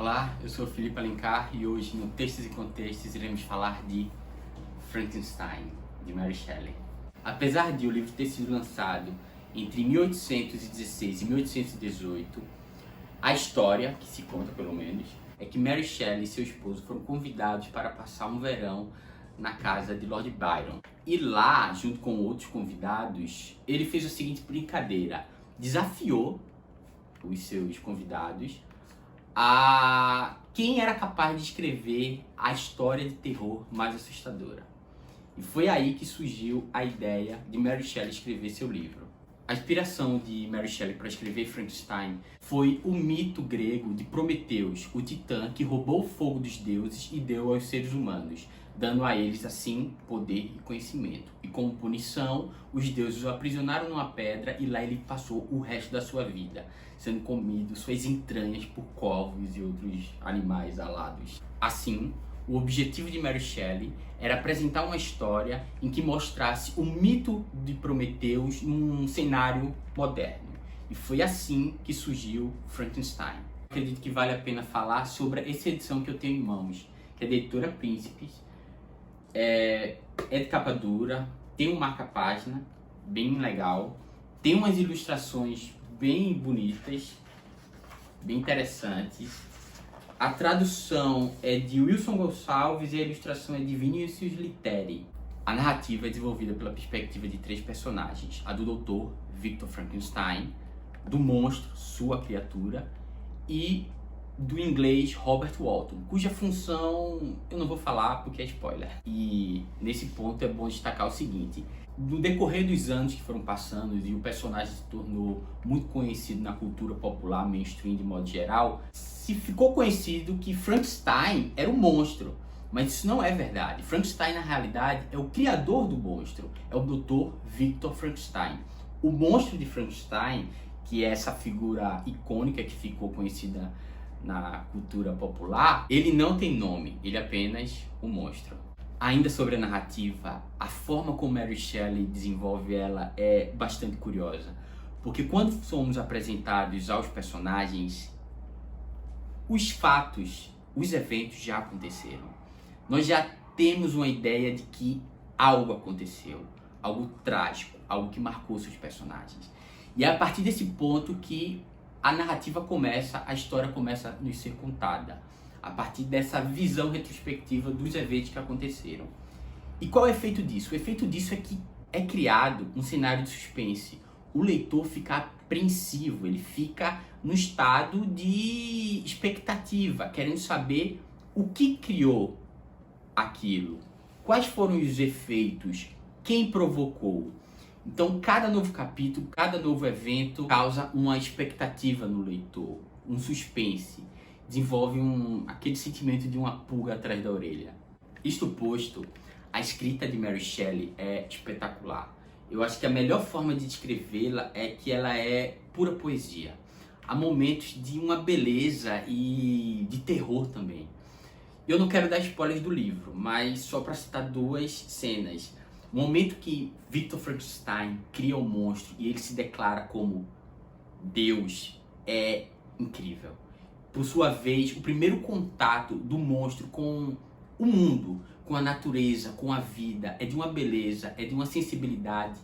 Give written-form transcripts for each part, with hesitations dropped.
Olá, eu sou o Felipe Alencar e hoje no Textos e Contextos iremos falar de Frankenstein, de Mary Shelley. Apesar de o livro ter sido lançado entre 1816 e 1818, a história, que se conta pelo menos, é que Mary Shelley e seu esposo foram convidados para passar um verão na casa de Lord Byron. E lá, junto com outros convidados, ele fez a seguinte brincadeira: desafiou os seus convidados a quem era capaz de escrever a história de terror mais assustadora. E foi aí que surgiu a ideia de Mary Shelley escrever seu livro. A inspiração de Mary Shelley para escrever Frankenstein foi o mito grego de Prometeus, o titã que roubou o fogo dos deuses e deu aos seres humanos, dando a eles assim poder e conhecimento. E como punição, os deuses o aprisionaram numa pedra e lá ele passou o resto da sua vida, sendo comido suas entranhas por corvos e outros animais alados. Assim, o objetivo de Mary Shelley era apresentar uma história em que mostrasse o mito de Prometeus num cenário moderno. E foi assim que surgiu Frankenstein. Acredito que vale a pena falar sobre essa edição que eu tenho em mãos, que é da Editora Príncipes. É de capa dura, tem um marca-página bem legal, tem umas ilustrações bem bonitas, bem interessantes. A tradução é de Wilson Gonçalves e a ilustração é de Vinícius Litteri. A narrativa é desenvolvida pela perspectiva de 3 personagens: a do Dr. Victor Frankenstein, do monstro, sua criatura, e do inglês Robert Walton, cuja função eu não vou falar porque é spoiler. E nesse ponto é bom destacar o seguinte: no decorrer dos anos que foram passando e o personagem se tornou muito conhecido na cultura popular, mainstream de modo geral, se ficou conhecido que Frankenstein era um monstro. Mas isso não é verdade. Frankenstein, na realidade, é o criador do monstro, é o Dr. Victor Frankenstein. O monstro de Frankenstein, que é essa figura icônica que ficou conhecida na cultura popular, ele não tem nome, ele é apenas um monstro. Ainda sobre a narrativa, a forma como Mary Shelley desenvolve ela é bastante curiosa, porque quando somos apresentados aos personagens, os fatos, os eventos já aconteceram. Nós já temos uma ideia de que algo aconteceu, algo trágico, algo que marcou seus personagens. E é a partir desse ponto que a narrativa começa, a história começa a nos ser contada, a partir dessa visão retrospectiva dos eventos que aconteceram. E qual é o efeito disso? O efeito disso é que é criado um cenário de suspense. O leitor fica apreensivo, ele fica no estado de expectativa, querendo saber o que criou aquilo, quais foram os efeitos, quem provocou. Então, cada novo capítulo, cada novo evento causa uma expectativa no leitor, um suspense, desenvolve aquele sentimento de uma pulga atrás da orelha. Isto posto, a escrita de Mary Shelley é espetacular. Eu acho que a melhor forma de descrevê-la é que ela é pura poesia. Há momentos de uma beleza e de terror também. Eu não quero dar spoilers do livro, mas só para citar 2 cenas. O momento que Victor Frankenstein cria um monstro e ele se declara como Deus é incrível. Por sua vez, o primeiro contato do monstro com o mundo, com a natureza, com a vida, é de uma beleza, é de uma sensibilidade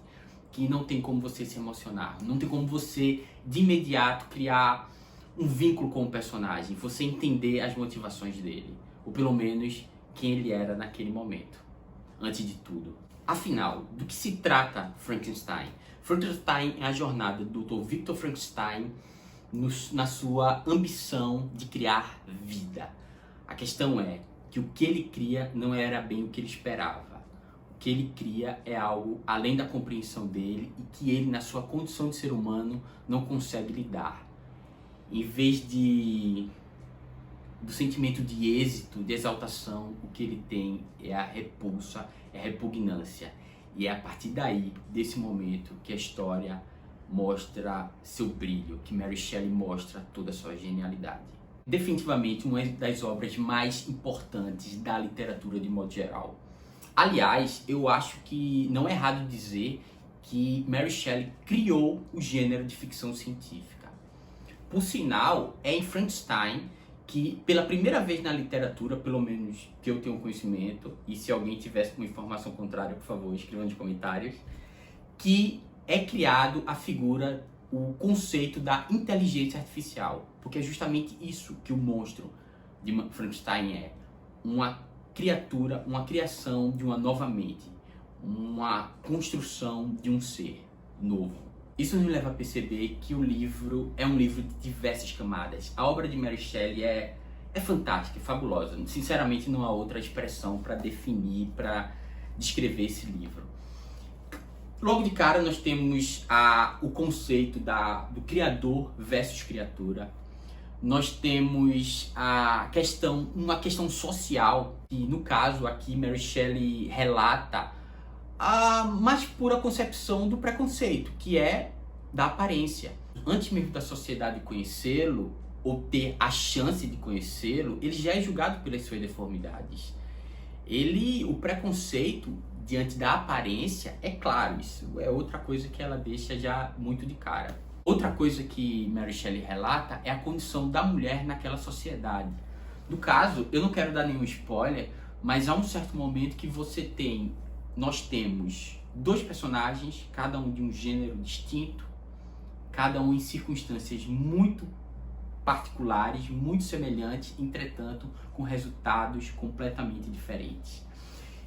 que não tem como você se emocionar. Não tem como você, de imediato, criar um vínculo com o personagem, você entender as motivações dele, ou pelo menos quem ele era naquele momento, antes de tudo. Afinal, do que se trata Frankenstein? Frankenstein é a jornada do Dr. Victor Frankenstein na sua ambição de criar vida. A questão é que o que ele cria não era bem o que ele esperava. O que ele cria é algo além da compreensão dele e que ele, na sua condição de ser humano, não consegue lidar. Em vez do sentimento de êxito, de exaltação, o que ele tem é a repulsa, é a repugnância. E é a partir daí, desse momento, que a história mostra seu brilho, que Mary Shelley mostra toda a sua genialidade. Definitivamente uma das obras mais importantes da literatura de modo geral. Aliás, eu acho que não é errado dizer que Mary Shelley criou o gênero de ficção científica. Por sinal, é em Frankenstein que pela primeira vez na literatura, pelo menos que eu tenho conhecimento, e se alguém tivesse uma informação contrária, por favor, escreva nos comentários, que é criado a figura, o conceito da inteligência artificial, porque é justamente isso que o monstro de Frankenstein é, uma criatura, uma criação de uma nova mente, uma construção de um ser novo. Isso nos leva a perceber que o livro é um livro de diversas camadas. A obra de Mary Shelley é fantástica, é fabulosa. Sinceramente, não há outra expressão para definir, para descrever esse livro. Logo de cara, nós temos o conceito do criador versus criatura. Nós temos uma questão social, que no caso aqui Mary Shelley relata a mais pura concepção do preconceito, que é da aparência. Antes mesmo da sociedade conhecê-lo, ou ter a chance de conhecê-lo, ele já é julgado pelas suas deformidades. O preconceito diante da aparência, é claro, isso é outra coisa que ela deixa já muito de cara. Outra coisa que Mary Shelley relata é a condição da mulher naquela sociedade. No caso, eu não quero dar nenhum spoiler, mas há um certo momento que nós temos dois personagens, cada um de um gênero distinto, cada um em circunstâncias muito particulares, muito semelhantes, entretanto, com resultados completamente diferentes.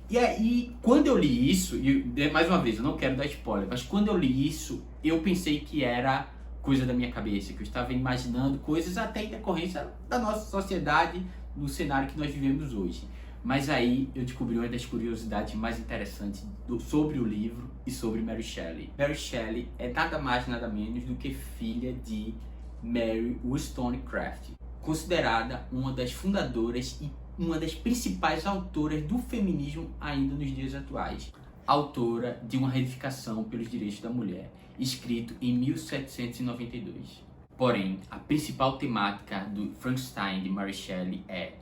E aí, quando eu li isso, e mais uma vez, eu não quero dar spoiler, mas quando eu li isso, eu pensei que era coisa da minha cabeça, que eu estava imaginando coisas até em decorrência da nossa sociedade, no cenário que nós vivemos hoje. Mas aí eu descobri uma das curiosidades mais interessantes sobre o livro e sobre Mary Shelley. Mary Shelley é nada mais, nada menos do que filha de Mary Wollstonecraft, considerada uma das fundadoras e uma das principais autoras do feminismo ainda nos dias atuais. Autora de Uma Reivindicação pelos Direitos da Mulher, escrito em 1792. Porém, a principal temática do Frankenstein de Mary Shelley é: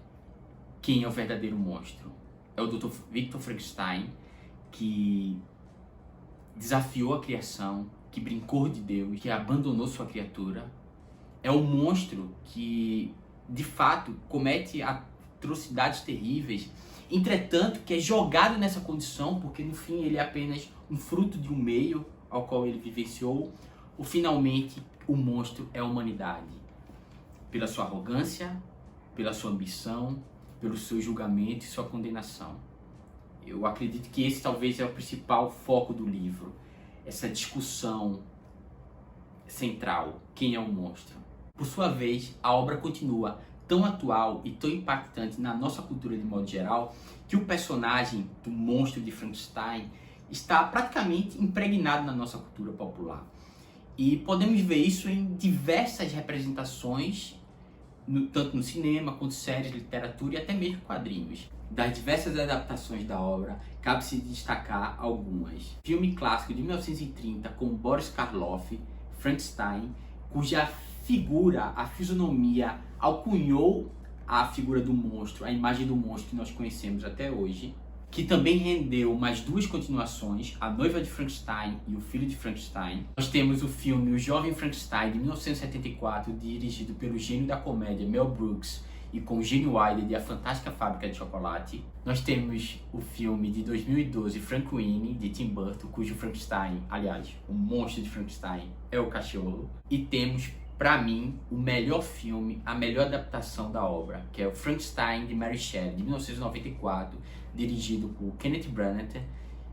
quem é o verdadeiro monstro? É o Dr. Victor Frankenstein, que desafiou a criação, que brincou de Deus, que abandonou sua criatura. É o monstro que, de fato, comete atrocidades terríveis, entretanto, que é jogado nessa condição, porque no fim ele é apenas um fruto de um meio ao qual ele vivenciou. Ou finalmente, o monstro é a humanidade, pela sua arrogância, pela sua ambição, pelo seu julgamento e sua condenação. Eu acredito que esse talvez é o principal foco do livro, essa discussão central, quem é o monstro. Por sua vez, a obra continua tão atual e tão impactante na nossa cultura de modo geral, que o personagem do monstro de Frankenstein está praticamente impregnado na nossa cultura popular. E podemos ver isso em diversas representações, tanto no cinema, quanto séries, literatura e até mesmo quadrinhos. Das diversas adaptações da obra, cabe-se destacar algumas. Filme clássico de 1930 com Boris Karloff, Frankenstein, cuja figura, a fisionomia, alcunhou a figura do monstro, a imagem do monstro que nós conhecemos até hoje, que também rendeu mais duas continuações, A Noiva de Frankenstein e O Filho de Frankenstein. Nós temos o filme O Jovem Frankenstein, de 1974, dirigido pelo gênio da comédia Mel Brooks e com Gene Wilder de A Fantástica Fábrica de Chocolate. Nós temos o filme de 2012, Frankenweenie, de Tim Burton, cujo Frankenstein, aliás, o monstro de Frankenstein, é o cachorro. E temos, para mim, o melhor filme, a melhor adaptação da obra, que é o Frankenstein de Mary Shelley, de 1994, dirigido por Kenneth Branagh,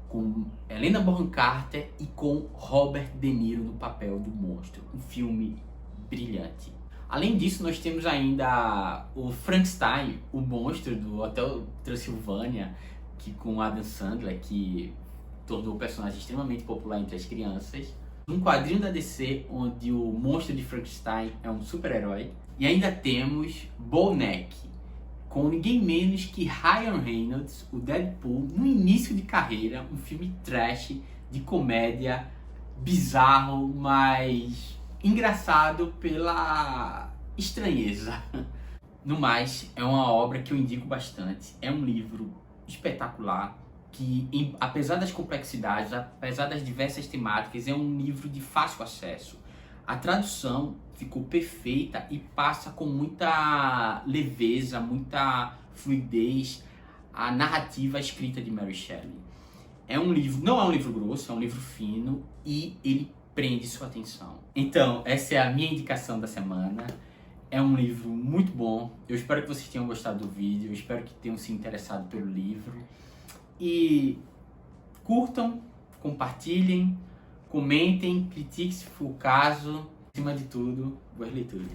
com Helena Bonham Carter e com Robert De Niro no papel do monstro. Um filme brilhante. Além disso, nós temos ainda o Frankenstein, o monstro do Hotel Transilvânia, que com Adam Sandler, que tornou o personagem extremamente popular entre as crianças. Um quadrinho da DC, onde o monstro de Frankenstein é um super-herói. E ainda temos Boneck, com ninguém menos que Ryan Reynolds, o Deadpool, no início de carreira, um filme trash, de comédia, bizarro, mas engraçado pela estranheza. No mais, é uma obra que eu indico bastante. É um livro espetacular, que apesar das complexidades, apesar das diversas temáticas, é um livro de fácil acesso. A tradução ficou perfeita e passa com muita leveza, muita fluidez a narrativa escrita de Mary Shelley. É um livro, não é um livro grosso, é um livro fino e ele prende sua atenção. Então, essa é a minha indicação da semana. É um livro muito bom. Eu espero que vocês tenham gostado do vídeo, eu espero que tenham se interessado pelo livro. E curtam, compartilhem, comentem, critiquem se for o caso. Acima de tudo, boas leituras.